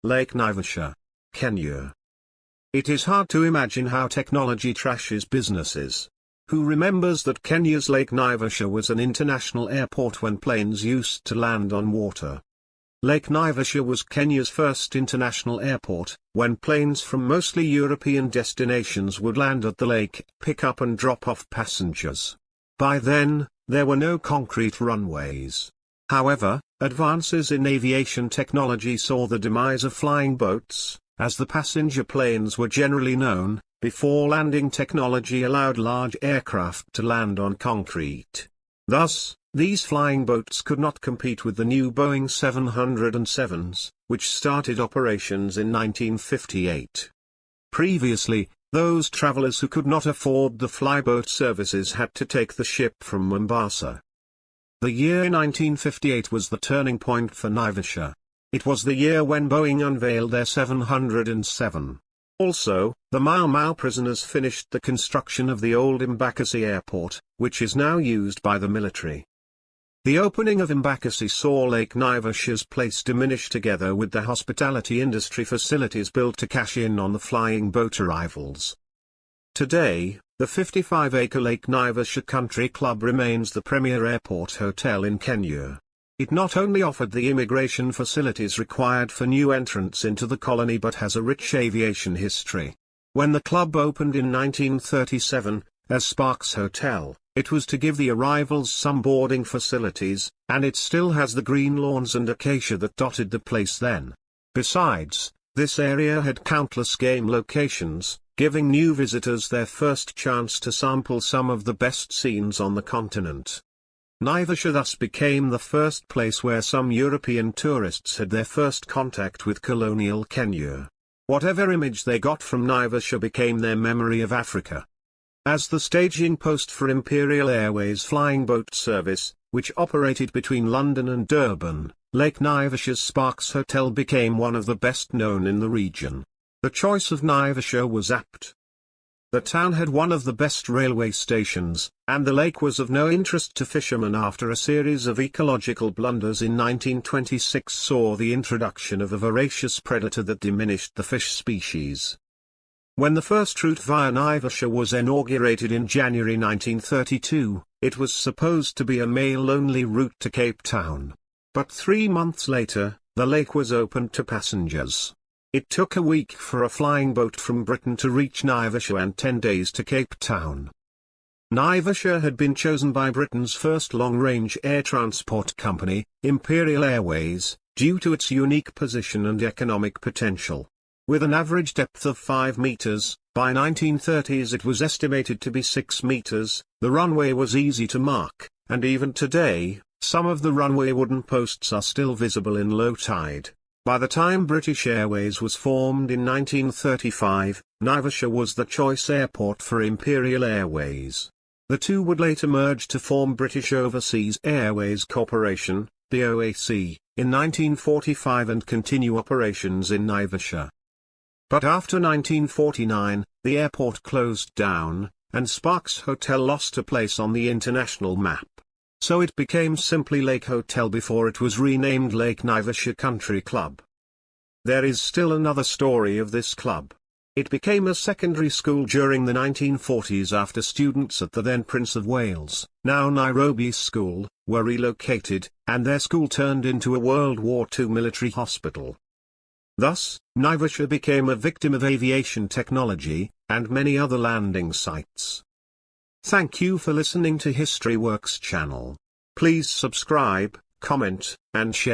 Lake Naivasha, Kenya. It is hard to imagine how technology trashes businesses. Who remembers that Kenya's Lake Naivasha was an international airport when planes used to land on water? Lake Naivasha was Kenya's first international airport, when planes from mostly European destinations would land at the lake, pick up and drop off passengers. By then, there were no concrete runways. However, advances in aviation technology saw the demise of flying boats, as the passenger planes were generally known. Before landing technology allowed large aircraft to land on concrete. Thus, these flying boats could not compete with the new Boeing 707s, which started operations in 1958. Previously, those travelers who could not afford the flyboat services had to take the ship from Mombasa. The year 1958 was the turning point for Naivasha. It was the year when Boeing unveiled their 707. Also, the Mau Mau prisoners finished the construction of the old Embakasi airport, which is now used by the military. The opening of Embakasi saw Lake Naivasha's place diminish together with the hospitality industry facilities built to cash in on the flying boat arrivals. Today, the 55-acre Lake Naivasha Country Club remains the premier airport hotel in Kenya. It not only offered the immigration facilities required for new entrants into the colony but has a rich aviation history. When the club opened in 1937, as Sparks Hotel, it was to give the arrivals some boarding facilities, and it still has the green lawns and acacia that dotted the place then. Besides, this area had countless game locations, giving new visitors their first chance to sample some of the best scenes on the continent. Naivasha thus became the first place where some European tourists had their first contact with colonial Kenya. Whatever image they got from Naivasha became their memory of Africa. As the staging post for Imperial Airways flying boat service, which operated between London and Durban, Lake Naivasha's Sparks Hotel became one of the best known in the region. The choice of Naivasha was apt. The town had one of the best railway stations, and the lake was of no interest to fishermen after a series of ecological blunders in 1926 saw the introduction of a voracious predator that diminished the fish species. When the first route via Naivasha was inaugurated in January 1932, it was supposed to be a male-only route to Cape Town. But 3 months later, the lake was opened to passengers. It took a week for a flying boat from Britain to reach Naivasha and 10 days to Cape Town. Naivasha had been chosen by Britain's first long-range air transport company, Imperial Airways, due to its unique position and economic potential. With an average depth of 5 meters, by 1930s it was estimated to be 6 meters, the runway was easy to mark, and even today, some of the runway wooden posts are still visible in low tide. By the time British Airways was formed in 1935, Naivasha was the choice airport for Imperial Airways. The two would later merge to form British Overseas Airways Corporation, BOAC, in 1945 and continue operations in Naivasha. But after 1949, the airport closed down, and Sparks Hotel lost a place on the international map. So it became simply Lake Hotel before it was renamed Lake Naivasha Country Club. There is still another story of this club. It became a secondary school during the 1940s after students at the then Prince of Wales, now Nairobi School, were relocated, and their school turned into a World War II military hospital. Thus, Naivasha became a victim of aviation technology, and many other landing sites. Thank you for listening to History Works channel. Please subscribe, comment, and share.